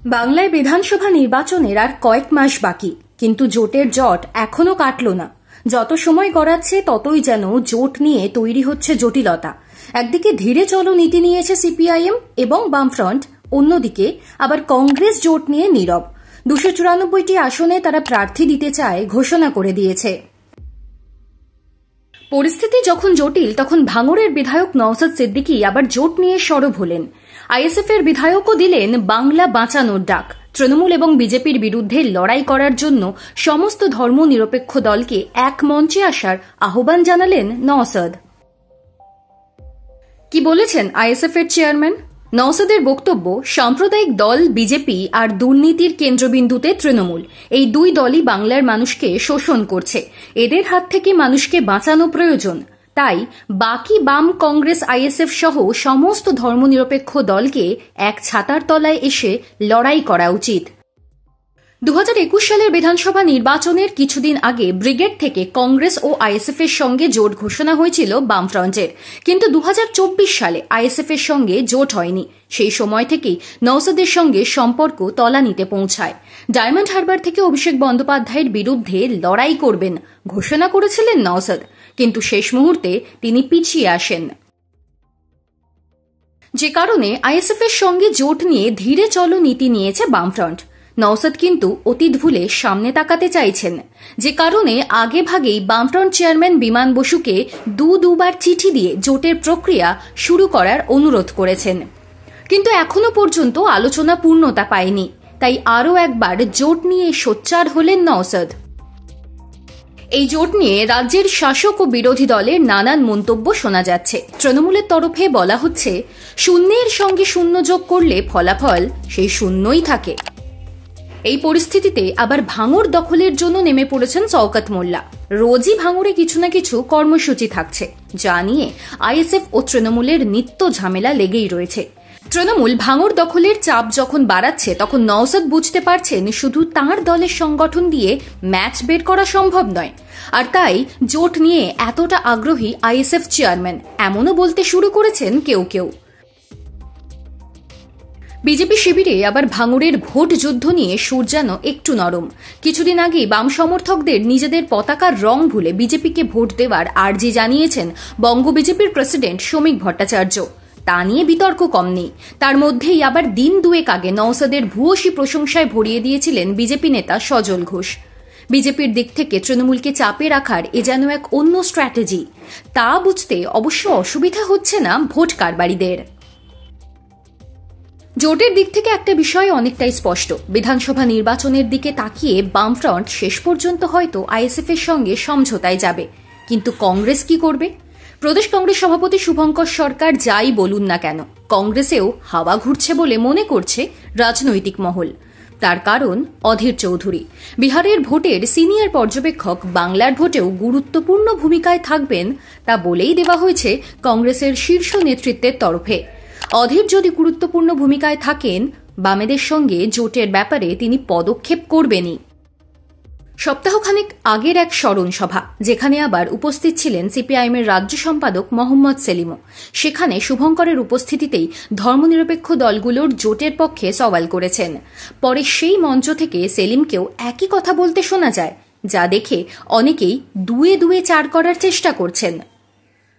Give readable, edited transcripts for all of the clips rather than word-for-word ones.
বাংলায় বিধানসভা নির্বাচনের আর কয়েক মাস বাকি, কিন্তু জোটের জট এখনো কাটল না। যত সময় গড়াচ্ছে ততই যেন জোট নিয়ে তৈরি হচ্ছে জটিলতা। একদিকে ধীরে চলো নীতি নিয়েছে সিপিআইএম এবং বামফ্রন্ট, অন্যদিকে আবার কংগ্রেস জোট নিয়ে নীরব। 294টি আসনে তারা প্রার্থী দিতে চায় ঘোষণা করে দিয়েছে। পরিস্থিতি যখন জটিল, তখন ভাঙড়ের বিধায়ক নওশাদ সিদ্দিকী আবার জোট নিয়ে সরব হলেন। আইএসএফ এর বিধায়কও দিলেন বাংলা বাঁচানোর ডাক। তৃণমূল এবং বিজেপির বিরুদ্ধে লড়াই করার জন্য সমস্ত ধর্মনিরপেক্ষ দলকে এক মঞ্চে আসার আহ্বান জানালেন নওশাদ। কি বলেছেন আইএসএফ এর চেয়ারম্যান? নওশাদের বক্তব্য, সাম্প্রদায়িক দল বিজেপি আর দুর্নীতির কেন্দ্রবিন্দুতে তৃণমূল, এই দুই দলই বাংলার মানুষকে শোষণ করছে। এদের হাত থেকে মানুষকে বাঁচানো প্রয়োজন। তাই বাকি বাম, কংগ্রেস, আইএসএফ সহ সমস্ত ধর্মনিরপেক্ষ দলকে এক ছাতার তলায় এসে লড়াই করা উচিত। 2021 সালের বিধানসভা নির্বাচনের কিছুদিন আগে ব্রিগেড থেকে কংগ্রেস ও আইএসএফ এর সঙ্গে জোট ঘোষণা হয়েছিল বামফ্রন্টের, কিন্তু 2024 সালে আইএসএফ এর সঙ্গে জোট হয়নি। সেই সময় থেকেই নওশাদের সঙ্গে সম্পর্ক তলানিতে পৌঁছায়। ডায়মন্ড হারবার থেকে অভিষেক বন্দ্যোপাধ্যায়ের বিরুদ্ধে লড়াই করবেন ঘোষণা করেছিলেন নওশাদ, কিন্তু শেষ মুহূর্তে তিনি পিছিয়ে আসেন। যে কারণে আইএসএফ এর সঙ্গে জোট নিয়ে ধীরে চলো নীতি নিয়েছে বামফ্রন্ট। নওশাদ কিন্তু অতীত ভুলে সামনে তাকাতে চাইছেন, যে কারণে আগে ভাগেই বামফ্রন্ট চেয়ারম্যান বিমান বসুকে দুবার চিঠি দিয়ে জোটের প্রক্রিয়া শুরু করার অনুরোধ করেছেন। কিন্তু এখনো পর্যন্ত আলোচনা পূর্ণতা পায়নি। তাই আরও একবার জোট নিয়ে সোচ্চার হলেন নওশাদ। এই জোট নিয়ে রাজ্যের শাসক ও বিরোধী দলের নানান মন্তব্য শোনা যাচ্ছে। তৃণমূলের তরফে বলা হচ্ছে, শূন্যের সঙ্গে শূন্য যোগ করলে ফলাফল সেই শূন্যই থাকে। এই পরিস্থিতিতে আবার ভাঙড় দখলের জন্য নেমে পড়েছেন শওকত মোল্লা। রোজই ভাঙড়ে কিছু না কিছু কর্মসূচি থাকছে, যা নিয়ে আইএসএফ ও তৃণমূলের নিত্য ঝামেলা লেগেই রয়েছে। তৃণমূল ভাঙড় দখলের চাপ যখন বাড়াচ্ছে, তখন নওশাদ বুঝতে পারছেন শুধু তাঁর দলের সংগঠন দিয়ে ম্যাচ বের করা সম্ভব নয়। আর তাই জোট নিয়ে এতটা আগ্রহী আইএসএফ চেয়ারম্যান, এমনও বলতে শুরু করেছেন কেউ কেউ। বিজেপি শিবিরে আবার ভাঙড়ের ভোট যুদ্ধ নিয়ে সুর যেন একটু নরম। কিছুদিন আগেই বাম সমর্থকদের নিজেদের পতাকার রং ভুলে বিজেপিকে ভোট দেওয়ার আর্জি জানিয়েছেন বঙ্গ বিজেপির প্রেসিডেন্ট শ্রমিক ভট্টাচার্য। তা নিয়ে বিতর্ক কম নেই। তার মধ্যেই আবার দিন দুয়েক আগে নওশাদের ভূয়সী প্রশংসায় ভরিয়ে দিয়েছিলেন বিজেপি নেতা সজল ঘোষ। বিজেপির দিক থেকে তৃণমূলকে চাপে রাখার এ যেন এক অন্য স্ট্র্যাটেজি। তা বুঝতে অবশ্য অসুবিধা হচ্ছে না ভোট কারবারিদের। জোটের দিক থেকে একটা বিষয় অনেকটাই স্পষ্ট। বিধানসভা নির্বাচনের দিকে তাকিয়ে বামফ্রন্ট শেষ পর্যন্ত হয়তো আইএসএফ এর সঙ্গে সমঝোতায় যাবে। কিন্তু কংগ্রেস কি করবে? প্রদেশ কংগ্রেস সভাপতি শুভঙ্কর সরকার যাই বলুন না কেন, কংগ্রেসেও হাওয়া ঘুরছে বলে মনে করছে রাজনৈতিক মহল। তার কারণ অধীর চৌধুরী, বিহারের ভোটের সিনিয়র পর্যবেক্ষক, বাংলার ভোটেও গুরুত্বপূর্ণ ভূমিকায় থাকবেন তা বলেই দেওয়া হয়েছে কংগ্রেসের শীর্ষ নেতৃত্বের তরফে। অধীর যদি গুরুত্বপূর্ণ ভূমিকায় থাকেন, বামেদের সঙ্গে জোটের ব্যাপারে তিনি পদক্ষেপ করবেনই। সপ্তাহখানেক আগের এক স্মরণ সভা, যেখানে আবার উপস্থিত ছিলেন সিপিআইএমের রাজ্য সম্পাদক মোহাম্মদ সেলিমও, সেখানে শুভঙ্করের উপস্থিতিতেই ধর্মনিরপেক্ষ দলগুলোর জোটের পক্ষে সওয়াল করেছেন। পরে সেই মঞ্চ থেকে সেলিমকেও একই কথা বলতে শোনা যায়, যা দেখে অনেকেই দুয়ে চার করার চেষ্টা করছেন।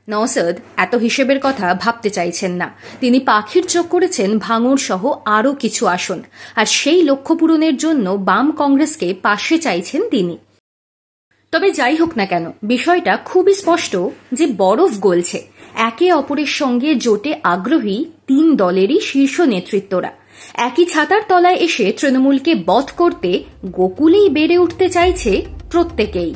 নওশাদ এত হিসেবের কথা ভাবতে চাইছেন না। তিনি পাখির চোখ করেছেন ভাঙড় সহ আরও কিছু আসন, আর সেই লক্ষ্য পূরণের জন্য বাম কংগ্রেসকে পাশে চাইছেন তিনি। তবে যাই হোক না কেন, বিষয়টা খুবই স্পষ্ট যে বরফ গলছে। একে অপরের সঙ্গে জোটে আগ্রহী তিন দলেরই শীর্ষ নেতৃত্বরা একই ছাতার তলায় এসে তৃণমূলকে বধ করতে গোকুলেই বেড়ে উঠতে চাইছে প্রত্যেকেই।